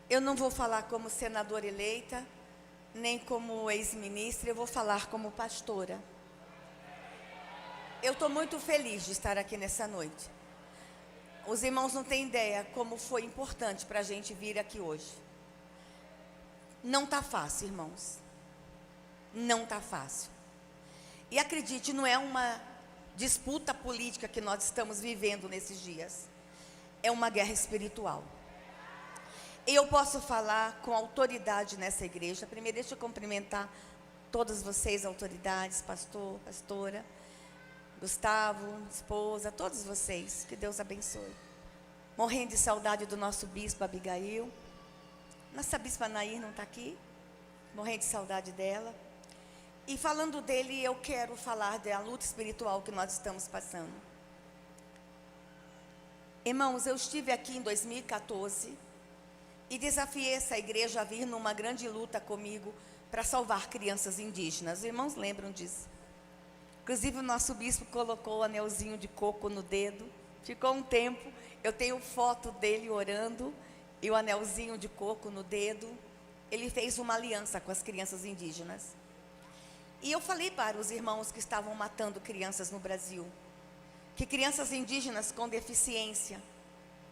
Eu não vou falar como senadora eleita, nem como ex-ministra, eu vou falar como pastora. Eu estou muito feliz de estar aqui nessa noite. Os irmãos não têm ideia como foi importante para a gente vir aqui hoje. Não está fácil, irmãos. Não está fácil. E acredite, não é uma disputa política que nós estamos vivendo nesses dias. É uma guerra espiritual. Eu posso falar com autoridade nessa igreja. Primeiro, deixa eu cumprimentar todas vocês, autoridades, pastor, pastora, Gustavo, esposa, todos vocês. Que Deus abençoe. Morrendo de saudade do nosso bispo Abigail. Nossa bispa Nair não está aqui. Morrendo de saudade dela. E falando dele, eu quero falar da luta espiritual que nós estamos passando. Irmãos, eu estive aqui em 2014 e desafiei essa igreja a vir numa grande luta comigo para salvar crianças indígenas. Os irmãos lembram disso? Inclusive o nosso bispo colocou o anelzinho de coco no dedo. Ficou um tempo, eu tenho foto dele orando e o anelzinho de coco no dedo. Ele fez uma aliança com as crianças indígenas. E eu falei para os irmãos que estavam matando crianças no Brasil, que crianças indígenas com deficiência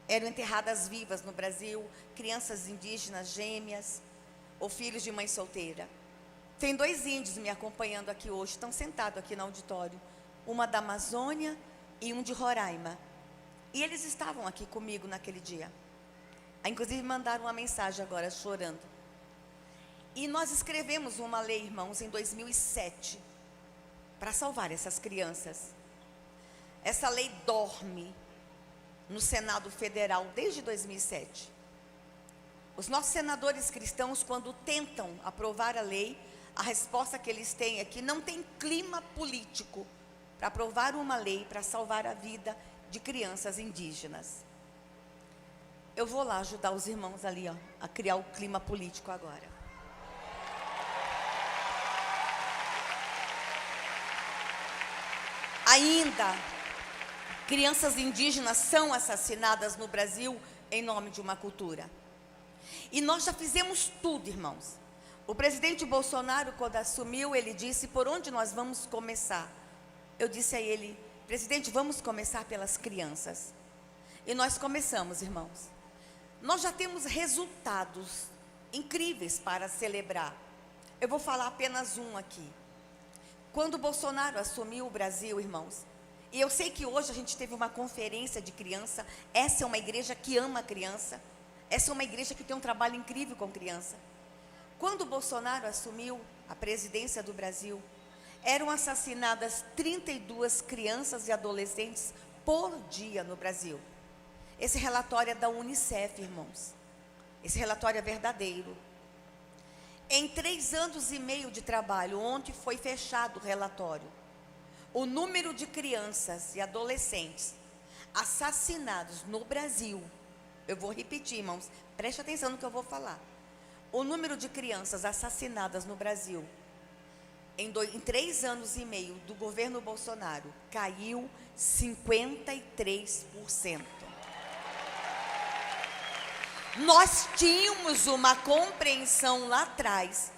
eram enterradas vivas no Brasil, crianças indígenas gêmeas ou filhos de mãe solteira. Tem 2 índios me acompanhando aqui hoje, estão sentados aqui no auditório, uma da Amazônia e um de Roraima. E eles estavam aqui comigo naquele dia. Inclusive mandaram uma mensagem agora chorando. E nós escrevemos uma lei, irmãos, em 2007, para salvar essas crianças. Essa lei dorme no Senado Federal desde 2007. Os nossos senadores cristãos, quando tentam aprovar a lei, a resposta que eles têm é que não tem clima político para aprovar uma lei para salvar a vida de crianças indígenas. Eu vou lá ajudar os irmãos ali, ó, a criar o clima político agora. Ainda, crianças indígenas são assassinadas no Brasil em nome de uma cultura. E nós já fizemos tudo, irmãos. O presidente Bolsonaro, quando assumiu, ele disse: por onde nós vamos começar? Eu disse a ele: presidente, vamos começar pelas crianças. E nós começamos, irmãos. Nós já temos resultados incríveis para celebrar. Eu vou falar apenas um aqui. Quando Bolsonaro assumiu o Brasil, irmãos, e eu sei que hoje a gente teve uma conferência de criança. Essa é uma igreja que ama a criança. Essa é uma igreja que tem um trabalho incrível com criança. Quando Bolsonaro assumiu a presidência do Brasil, eram assassinadas 32 crianças e adolescentes por dia no Brasil. Esse relatório é da Unicef, irmãos. Esse relatório é verdadeiro. Em 3 anos e meio de trabalho, onde foi fechado o relatório, o número de crianças e adolescentes assassinados no Brasil, eu vou repetir, irmãos, preste atenção no que eu vou falar. O número de crianças assassinadas no Brasil, em 3 anos e meio do governo Bolsonaro, caiu 53%. Nós tínhamos uma compreensão lá atrás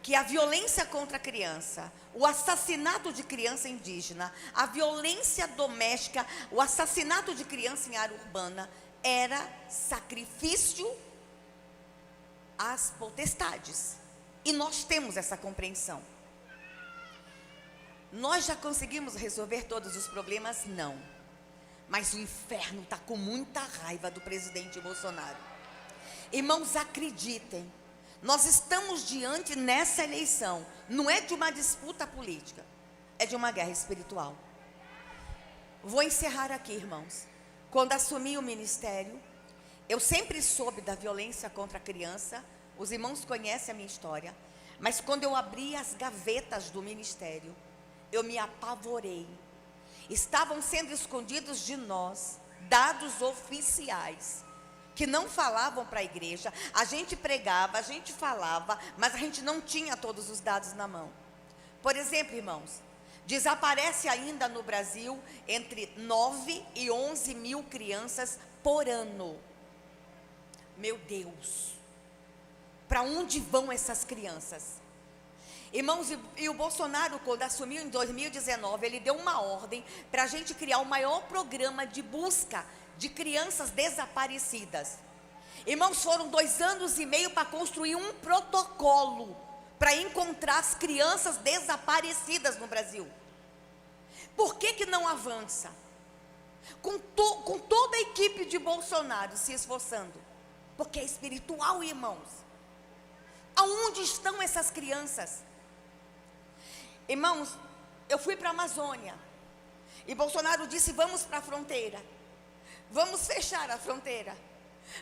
que a violência contra a criança, o assassinato de criança indígena, a violência doméstica, o assassinato de criança em área urbana era sacrifício às potestades. E nós temos essa compreensão. Nós já conseguimos resolver todos os problemas? Não. Mas o inferno está com muita raiva do presidente Bolsonaro. Irmãos, acreditem, nós estamos diante nessa eleição, não é de uma disputa política, é de uma guerra espiritual. Vou encerrar aqui, irmãos. Quando assumi o ministério, eu sempre soube da violência contra a criança. Os irmãos conhecem a minha história. Mas quando eu abri as gavetas do ministério, eu me apavorei. Estavam sendo escondidos de nós dados oficiais que não falavam para a igreja. A gente pregava, a gente falava, mas a gente não tinha todos os dados na mão. Por exemplo, irmãos, desaparece ainda no Brasil entre 9 e 11 mil crianças por ano. Meu Deus, para onde vão essas crianças. Irmãos, e o Bolsonaro, quando assumiu em 2019, ele deu uma ordem para a gente criar o maior programa de busca de crianças desaparecidas. Irmãos, foram 2 anos e meio para construir um protocolo para encontrar as crianças desaparecidas no Brasil. Por que não avança? Com toda a equipe de Bolsonaro se esforçando, porque é espiritual, irmãos. Aonde estão essas crianças? Irmãos, eu fui para a Amazônia e Bolsonaro disse: vamos para a fronteira, vamos fechar a fronteira,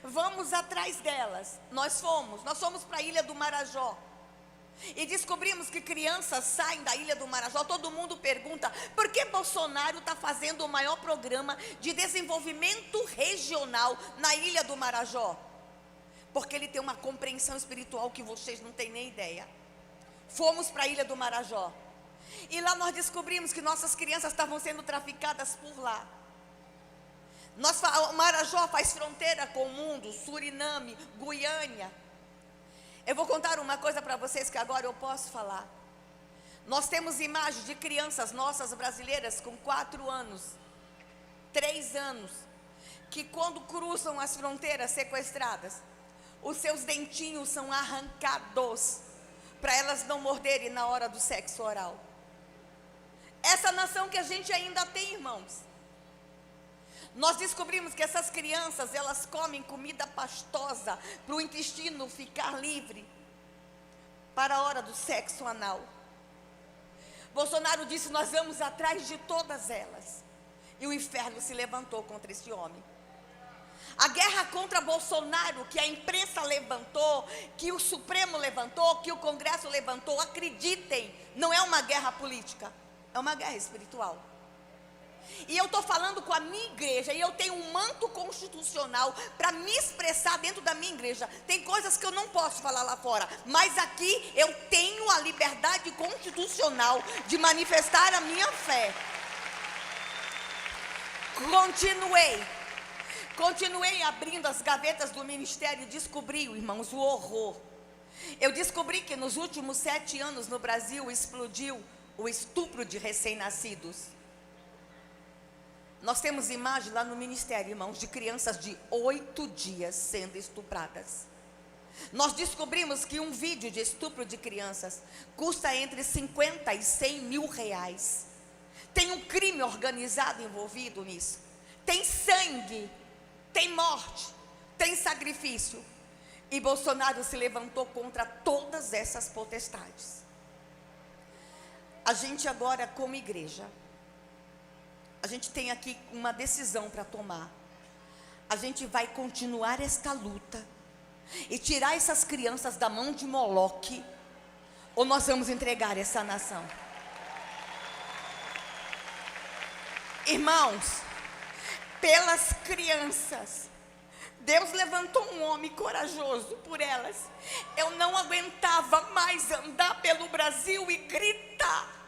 vamos atrás delas. Nós fomos para a Ilha do Marajó e descobrimos que crianças saem da Ilha do Marajó. Todo mundo pergunta: por que Bolsonaro está fazendo o maior programa de desenvolvimento regional na Ilha do Marajó? Porque ele tem uma compreensão espiritual que vocês não têm nem ideia. Fomos para a Ilha do Marajó e lá nós descobrimos que nossas crianças estavam sendo traficadas por lá. O Marajó faz fronteira com o mundo, Suriname, Guiânia. Eu vou contar uma coisa para vocês que agora eu posso falar. Nós temos imagens de crianças nossas brasileiras com 4 anos, 3 anos, que quando cruzam as fronteiras sequestradas, os seus dentinhos são arrancados para elas não morderem na hora do sexo oral. Essa nação que a gente ainda tem, irmãos. Nós descobrimos que essas crianças, elas comem comida pastosa para o intestino ficar livre para a hora do sexo anal. Bolsonaro disse: nós vamos atrás de todas elas. E o inferno se levantou contra esse homem. A guerra contra Bolsonaro, que a imprensa levantou, que o Supremo levantou, que o Congresso levantou, acreditem, não é uma guerra política, é uma guerra espiritual. E eu estou falando com a minha igreja, e eu tenho um manto constitucional para me expressar dentro da minha igreja. Tem coisas que eu não posso falar lá fora, mas aqui eu tenho a liberdade constitucional de manifestar a minha fé. Continuei abrindo as gavetas do ministério e descobri, irmãos, o horror. Eu descobri que nos últimos 7 anos no Brasil explodiu o estupro de recém-nascidos. Nós temos imagem lá no ministério, irmãos, de crianças de 8 dias sendo estupradas. Nós descobrimos que um vídeo de estupro de crianças custa entre 50 e 100 mil reais. Tem um crime organizado envolvido nisso. Tem sangue, tem morte, tem sacrifício. E Bolsonaro se levantou contra todas essas potestades. A gente agora, como igreja, a gente tem aqui uma decisão para tomar. A gente vai continuar esta luta e tirar essas crianças da mão de Moloque, ou nós vamos entregar essa nação? Irmãos, pelas crianças, Deus levantou um homem corajoso por elas. Eu não aguentava mais andar pelo Brasil e gritar.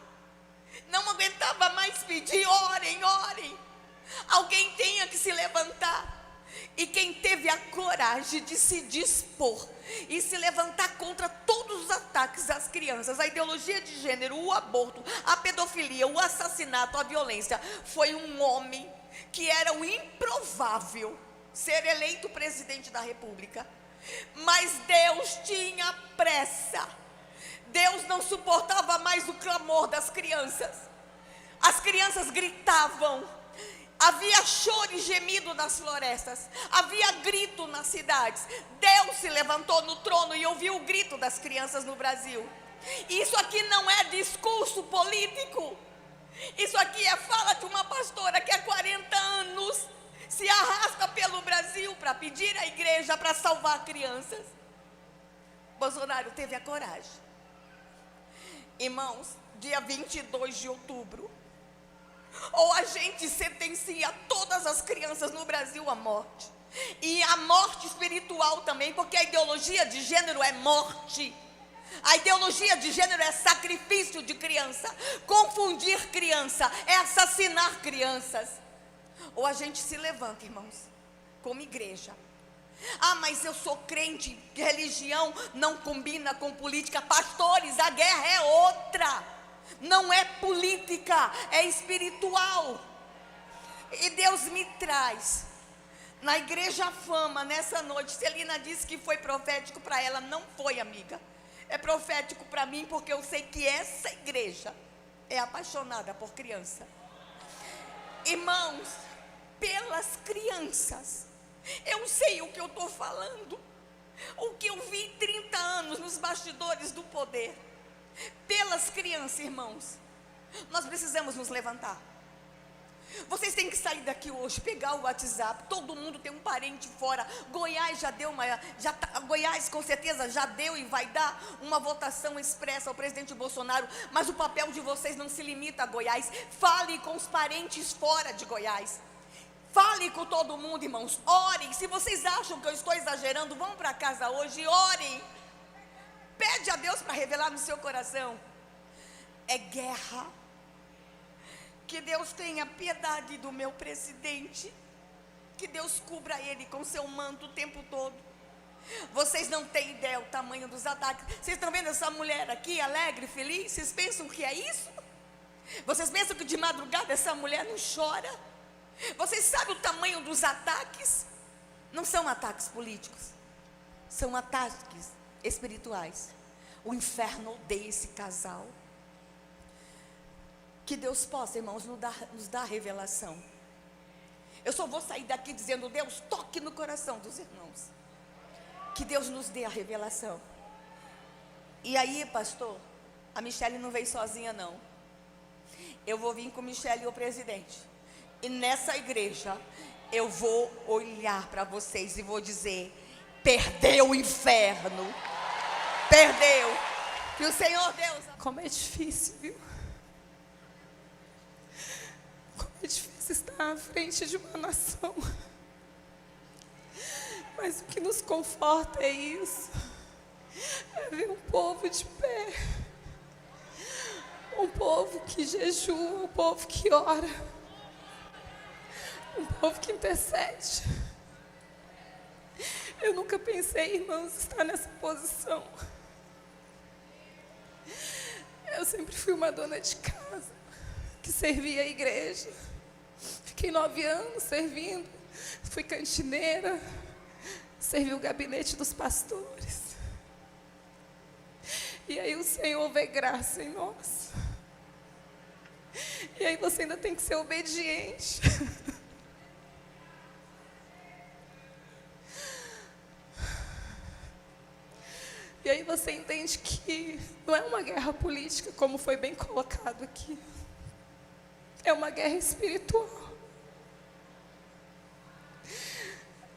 Não aguentava mais pedir: orem, orem. Alguém tinha que se levantar. E quem teve a coragem de se dispor e se levantar contra todos os ataques às crianças, a ideologia de gênero, o aborto, a pedofilia, o assassinato, a violência, foi um homem que era o improvável ser eleito presidente da República. Mas Deus tinha pressa. Deus não suportava mais o clamor das crianças. As crianças gritavam. Havia choro e gemido nas florestas. Havia grito nas cidades. Deus se levantou no trono e ouviu o grito das crianças no Brasil. Isso aqui não é discurso político. Isso aqui é fala de uma pastora que há 40 anos se arrasta pelo Brasil para pedir à igreja para salvar crianças. Bolsonaro teve a coragem. Irmãos, dia 22 de outubro, ou a gente sentencia todas as crianças no Brasil à morte, e a morte espiritual também, porque a ideologia de gênero é morte. A ideologia de gênero é sacrifício de criança. Confundir criança é assassinar crianças. Ou a gente se levanta, irmãos, como igreja, Ah, mas eu sou crente, religião não combina com política. Pastores, a guerra é outra. Não é política, é espiritual. E Deus me traz na Igreja Fama nessa noite. Celina disse que foi profético para ela. Não foi, amiga. É profético para mim, porque eu sei que essa igreja é apaixonada por criança. Irmãos, pelas crianças. Eu sei o que eu estou falando. O que eu vi 30 anos nos bastidores do poder. Pelas crianças, irmãos. Nós precisamos nos levantar. Vocês têm que sair daqui hoje, pegar o WhatsApp. Todo mundo tem um parente fora. Goiás já deu Goiás com certeza já deu e vai dar uma votação expressa ao presidente Bolsonaro. Mas o papel de vocês não se limita a Goiás. Fale com os parentes fora de Goiás. Fale com todo mundo, irmãos. Orem. Se vocês acham que eu estou exagerando, vão para casa hoje e orem. Pede a Deus para revelar no seu coração. É guerra. Que Deus tenha piedade do meu presidente. Que Deus cubra ele com seu manto o tempo todo. Vocês não têm ideia o tamanho dos ataques. Vocês estão vendo essa mulher aqui, alegre, feliz? Vocês pensam que é isso? Vocês pensam que de madrugada essa mulher não chora? Vocês sabem o tamanho dos ataques? Não são ataques políticos, são ataques espirituais. O inferno odeia esse casal. Que Deus possa, irmãos, nos dar revelação. Eu só vou sair daqui dizendo: Deus, toque no coração dos irmãos. Que Deus nos dê a revelação. E aí, pastor, a Michele não veio sozinha não. Eu vou vir com Michele e o presidente. E nessa igreja, eu vou olhar para vocês e vou dizer: perdeu o inferno. Perdeu. Que o Senhor Deus... Como é difícil, viu? Como é difícil estar à frente de uma nação. Mas o que nos conforta é isso. É ver um povo de pé. Um povo que jejua, um povo que ora. Um povo que intercede. Eu nunca pensei, irmãos, estar nessa posição. Eu sempre fui uma dona de casa, que servia a igreja. Fiquei 9 anos servindo. Fui cantineira. Servi o gabinete dos pastores. E aí o Senhor vê graça em nós. E aí você ainda tem que ser obediente. E aí você entende que não é uma guerra política, como foi bem colocado aqui. É uma guerra espiritual.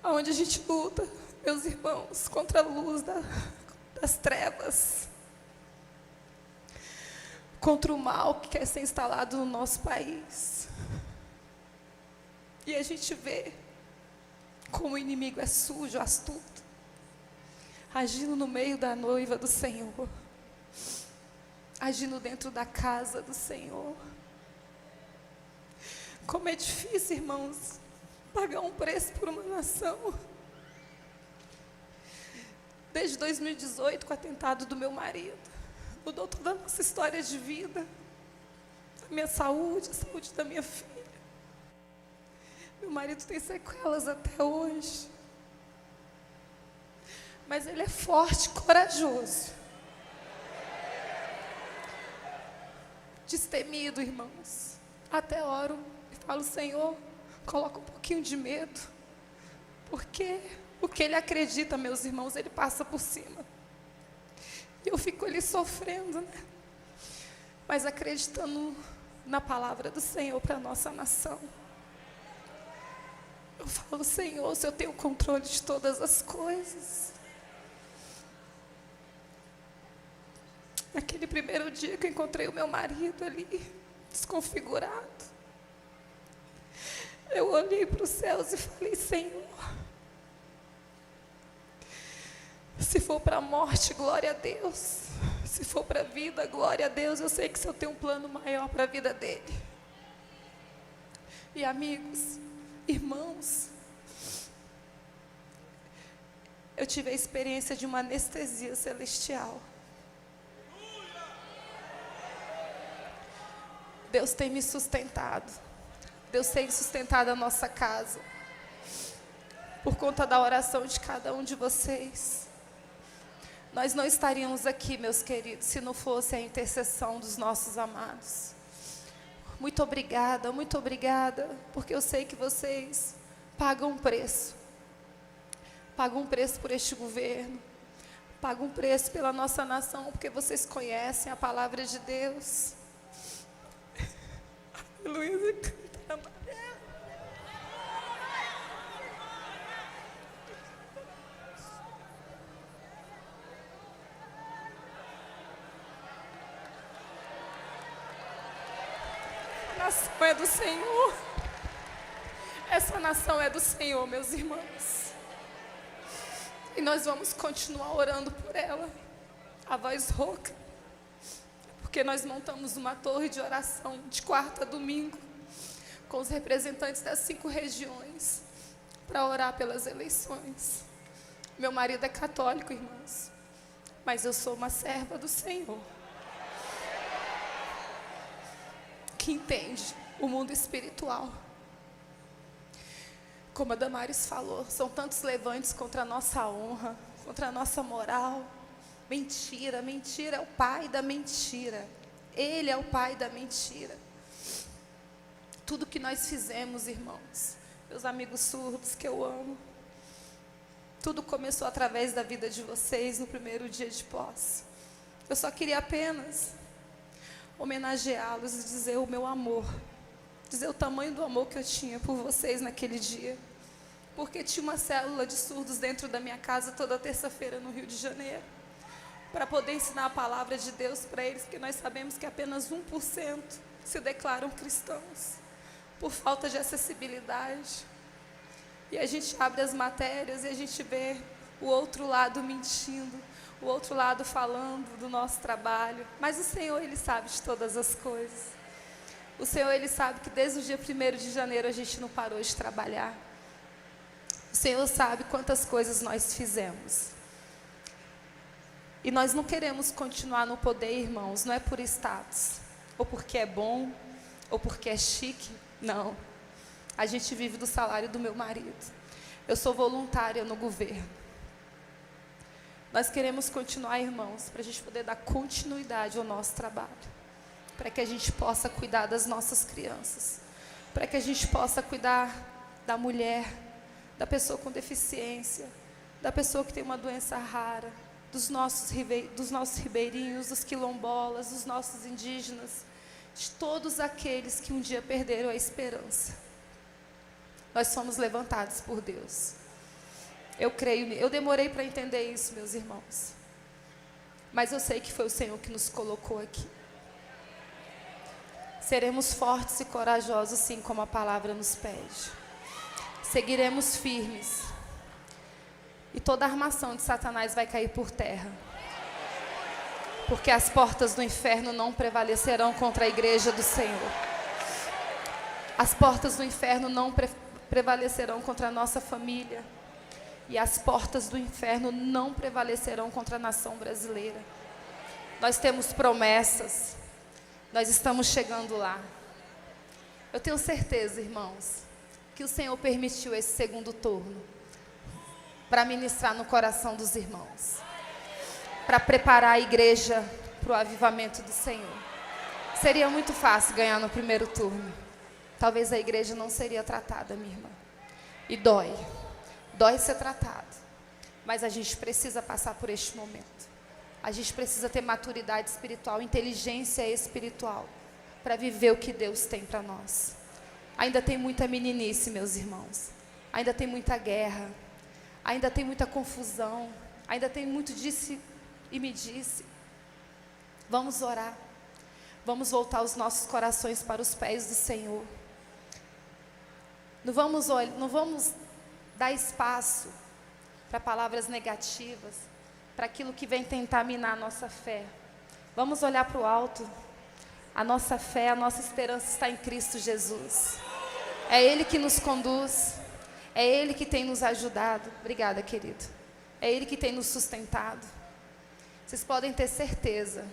Onde a gente luta, meus irmãos, contra a luz das trevas. Contra o mal que quer ser instalado no nosso país. E a gente vê como o inimigo é sujo, astuto, agindo no meio da noiva do Senhor, agindo dentro da casa do Senhor. Como é difícil, irmãos, pagar um preço por uma nação. Desde 2018, com o atentado do meu marido, mudou toda a nossa história de vida, a minha saúde, a saúde da minha filha. Meu marido tem sequelas até hoje. Mas ele é forte, corajoso. Destemido, irmãos. Até oro e falo: Senhor, coloca um pouquinho de medo. Porque o que ele acredita, meus irmãos, ele passa por cima. E eu fico ali sofrendo, né? Mas acreditando na palavra do Senhor para a nossa nação. Eu falo: Senhor, se eu tenho controle de todas as coisas. Naquele primeiro dia que eu encontrei o meu marido ali, desconfigurado, eu olhei para os céus e falei: Senhor, se for para a morte, glória a Deus. Se for para a vida, glória a Deus. Eu sei que se eu tenho um plano maior para a vida dele. E amigos, irmãos, eu tive a experiência de uma anestesia celestial. Deus tem me sustentado. Deus tem sustentado a nossa casa. Por conta da oração de cada um de vocês. Nós não estaríamos aqui, meus queridos, se não fosse a intercessão dos nossos amados. Muito obrigada, porque eu sei que vocês pagam um preço. Pagam um preço por este governo. Pagam um preço pela nossa nação, porque vocês conhecem a palavra de Deus. Aleluia, canta. A nação é do Senhor. Essa nação é do Senhor, meus irmãos. E nós vamos continuar orando por ela, a voz rouca, porque nós montamos uma torre de oração de quarta a domingo, com os representantes das 5 regiões, para orar pelas eleições. Meu marido é católico, irmãos, mas eu sou uma serva do Senhor, que entende o mundo espiritual. Como a Damares falou, são tantos levantes contra a nossa honra, contra a nossa moral. Mentira, mentira é o pai da mentira. Ele é o pai da mentira. Tudo que nós fizemos, irmãos, meus amigos surdos que eu amo, tudo começou através da vida de vocês no primeiro dia de posse. Eu só queria apenas homenageá-los e dizer o meu amor, dizer o tamanho do amor que eu tinha por vocês naquele dia, porque tinha uma célula de surdos dentro da minha casa toda terça-feira no Rio de Janeiro, para poder ensinar a palavra de Deus para eles, porque nós sabemos que apenas 1% se declaram cristãos, por falta de acessibilidade. E a gente abre as matérias e a gente vê o outro lado mentindo, o outro lado falando do nosso trabalho, mas o Senhor, Ele sabe de todas as coisas. O Senhor, Ele sabe que desde o dia 1º de janeiro a gente não parou de trabalhar. O Senhor sabe quantas coisas nós fizemos. E nós não queremos continuar no poder, irmãos, não é por status, ou porque é bom, ou porque é chique, não. A gente vive do salário do meu marido. Eu sou voluntária no governo. Nós queremos continuar, irmãos, para a gente poder dar continuidade ao nosso trabalho, para que a gente possa cuidar das nossas crianças, para que a gente possa cuidar da mulher, da pessoa com deficiência, da pessoa que tem uma doença rara, dos nossos ribeirinhos, dos quilombolas, dos nossos indígenas, de todos aqueles que um dia perderam a esperança. Nós somos levantados por Deus. Eu creio, eu demorei para entender isso, meus irmãos, mas eu sei que foi o Senhor que nos colocou aqui. Seremos fortes e corajosos, sim, como a palavra nos pede. Seguiremos firmes. E toda a armação de Satanás vai cair por terra. Porque as portas do inferno não prevalecerão contra a igreja do Senhor. As portas do inferno não prevalecerão contra a nossa família. E as portas do inferno não prevalecerão contra a nação brasileira. Nós temos promessas. Nós estamos chegando lá. Eu tenho certeza, irmãos, que o Senhor permitiu esse segundo turno para ministrar no coração dos irmãos, para preparar a igreja para o avivamento do Senhor. Seria muito fácil ganhar no primeiro turno. Talvez a igreja não seria tratada, minha irmã. E dói ser tratado. Mas a gente precisa passar por este momento. A gente precisa ter maturidade espiritual, inteligência espiritual, para viver o que Deus tem para nós. Ainda tem muita meninice, meus irmãos. Ainda tem muita guerra. Ainda tem muita confusão. Ainda tem muito disse e me disse. Vamos orar. Vamos voltar os nossos corações para os pés do Senhor. Não vamos dar espaço para palavras negativas, para aquilo que vem tentar minar a nossa fé. Vamos olhar para o alto. A nossa fé, a nossa esperança está em Cristo Jesus. É Ele que nos conduz. É Ele que tem nos ajudado. Obrigada, querido. É Ele que tem nos sustentado. Vocês podem ter certeza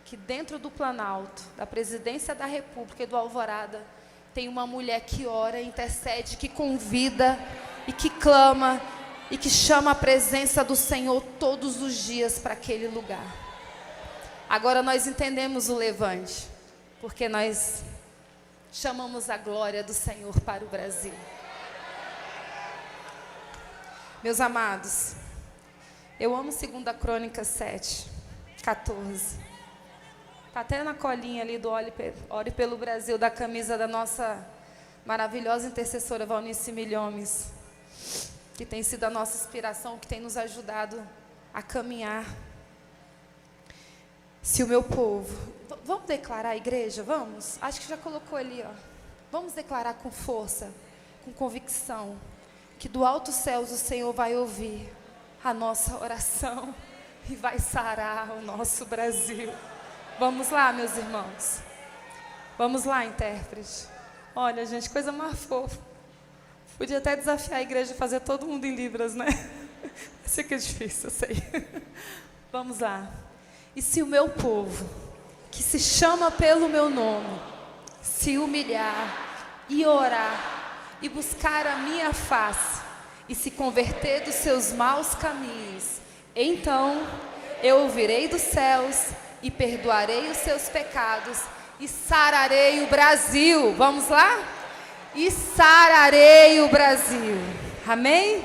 que dentro do Planalto, da Presidência da República e do Alvorada, tem uma mulher que ora, intercede, que convida e que clama e que chama a presença do Senhor todos os dias para aquele lugar. Agora nós entendemos o levante, porque nós chamamos a glória do Senhor para o Brasil. Meus amados, eu amo 2 Crônicas 7, 14. Está até na colinha ali do Ore pelo Brasil, da camisa da nossa maravilhosa intercessora Valnice Milhomes, que tem sido a nossa inspiração, que tem nos ajudado a caminhar. Se o meu povo... Vamos declarar, igreja? Vamos? Acho que já colocou ali, ó. Vamos declarar com força, com convicção, que do alto céus o Senhor vai ouvir a nossa oração e vai sarar o nosso Brasil. Vamos lá, meus irmãos. Vamos lá, intérprete. Olha, gente, coisa mais fofa. Podia até desafiar a igreja a fazer todo mundo em Libras, né? Isso aqui é difícil, eu sei. Vamos lá. E se o meu povo, que se chama pelo meu nome, se humilhar e orar e buscar a minha face e se converter dos seus maus caminhos, então eu ouvirei dos céus e perdoarei os seus pecados e sararei o Brasil. Vamos lá? E sararei o Brasil. Amém?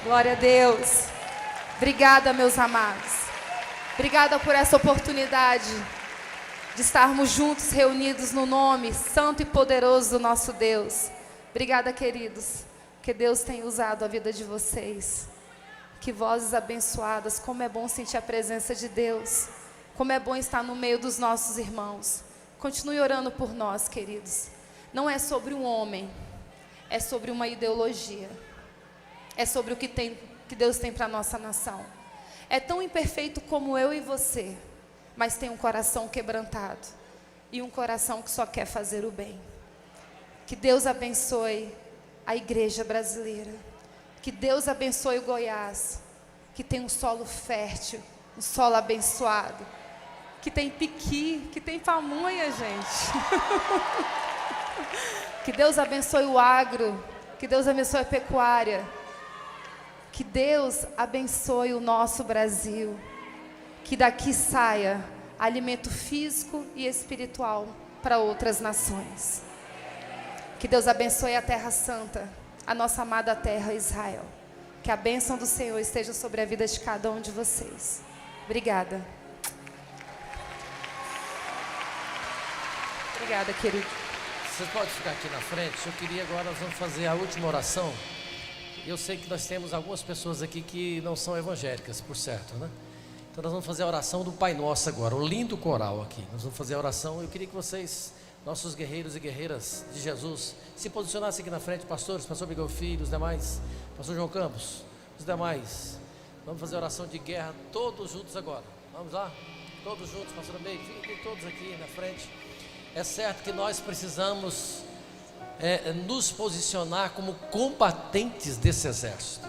Glória a Deus. Obrigada, meus amados. Obrigada por essa oportunidade de estarmos juntos, reunidos no nome santo e poderoso do nosso Deus. Obrigada, queridos, que Deus tem usado a vida de vocês. Que vozes abençoadas, como é bom sentir a presença de Deus. Como é bom estar no meio dos nossos irmãos. Continue orando por nós, queridos. Não é sobre um homem, é sobre uma ideologia. É sobre o que Deus tem para a nossa nação. É tão imperfeito como eu e você, mas tem um coração quebrantado e um coração que só quer fazer o bem. Que Deus abençoe a igreja brasileira. Que Deus abençoe o Goiás, que tem um solo fértil, um solo abençoado, que tem piqui, que tem pamonha, gente. Que Deus abençoe o agro, que Deus abençoe a pecuária, que Deus abençoe o nosso Brasil, que daqui saia alimento físico e espiritual para outras nações. Que Deus abençoe a Terra Santa, a nossa amada terra Israel. Que a bênção do Senhor esteja sobre a vida de cada um de vocês. Obrigada. Obrigada, querido. Você pode ficar aqui na frente. Eu queria agora, nós vamos fazer a última oração. Eu sei que nós temos algumas pessoas aqui que não são evangélicas, por certo, né? Então nós vamos fazer a oração do Pai Nosso agora, o lindo coral aqui. Nós vamos fazer a oração. Eu queria que vocês, nossos guerreiros e guerreiras de Jesus, se posicionassem aqui na frente, pastores, pastor Miguel Filho, os demais, pastor João Campos, os demais. Vamos fazer a oração de guerra todos juntos agora. Vamos lá? Todos juntos, pastor Meio, fiquem todos aqui na frente. É certo que nós precisamos nos posicionar como combatentes desse exército.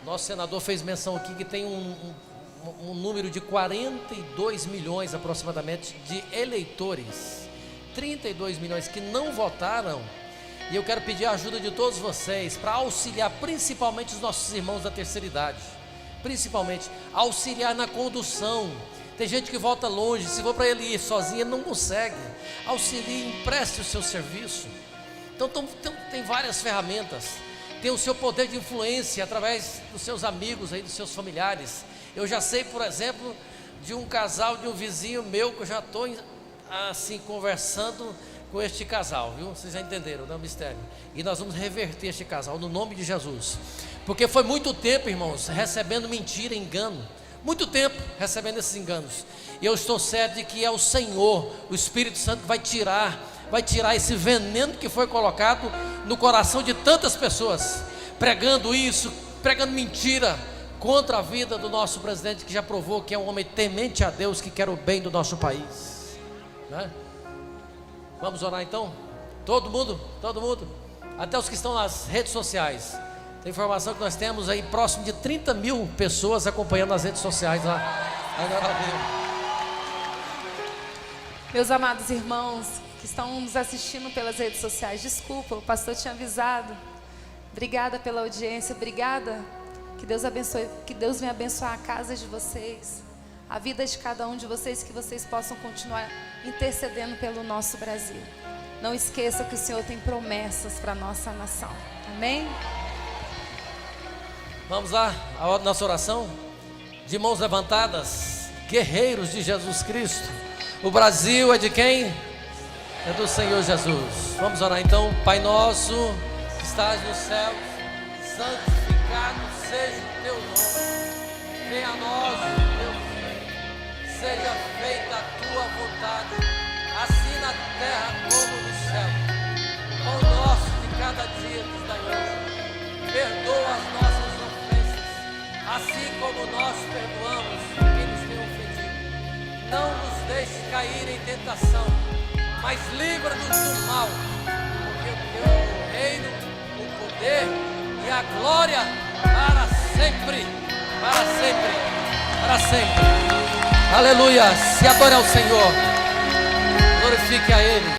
Nosso senador fez menção aqui que tem um número de 42 milhões aproximadamente de eleitores, 32 milhões que não votaram. E eu quero pedir a ajuda de todos vocês para auxiliar principalmente os nossos irmãos da terceira idade, principalmente auxiliar na condução. Tem gente que volta longe, se for para ele ir sozinho, ele não consegue. Auxilie, empreste o seu serviço. Então tem várias ferramentas. Tem o seu poder de influência através dos seus amigos, aí, dos seus familiares. Eu já sei, por exemplo, de um casal, de um vizinho meu, que eu já estou assim conversando com este casal, viu? Vocês já entenderam, né, o mistério? E nós vamos reverter este casal no nome de Jesus. Porque foi muito tempo, irmãos, recebendo mentira, engano. Muito tempo recebendo esses enganos. E eu estou certo de que é o Senhor, o Espírito Santo, que vai tirar esse veneno que foi colocado no coração de tantas pessoas, pregando isso, pregando mentira contra a vida do nosso presidente, que já provou que é um homem temente a Deus, que quer o bem do nosso país, né? Vamos orar então? Todo mundo, até os que estão nas redes sociais, Tem informação que nós temos aí próximo de 30 mil pessoas acompanhando nas redes sociais lá. Meus amados irmãos que estão nos assistindo pelas redes sociais, desculpa, o pastor tinha avisado. Obrigada pela audiência, obrigada. Que Deus abençoe, que Deus venha abençoar a casa de vocês, a vida de cada um de vocês, que vocês possam continuar intercedendo pelo nosso Brasil. Não esqueça que o Senhor tem promessas para a nossa nação. Amém? Vamos lá, a nossa oração. De mãos levantadas, guerreiros de Jesus Cristo. O Brasil é de quem? É do Senhor Jesus. Vamos orar então. Pai nosso, que estás nos céus, santificado seja o teu nome. Venha a nós o teu reino. Seja feita a tua vontade, assim na terra como no céu. O pão nosso de cada dia nos dai hoje. Perdoa as nossas ofensas, assim como nós perdoamos quem nos tem ofendido. Não nos deixe cair em tentação, mas livra-nos do mal, porque o teu é o reino, o poder e a glória para sempre, para sempre, para sempre. Aleluia. Se adore ao Senhor, glorifique a Ele.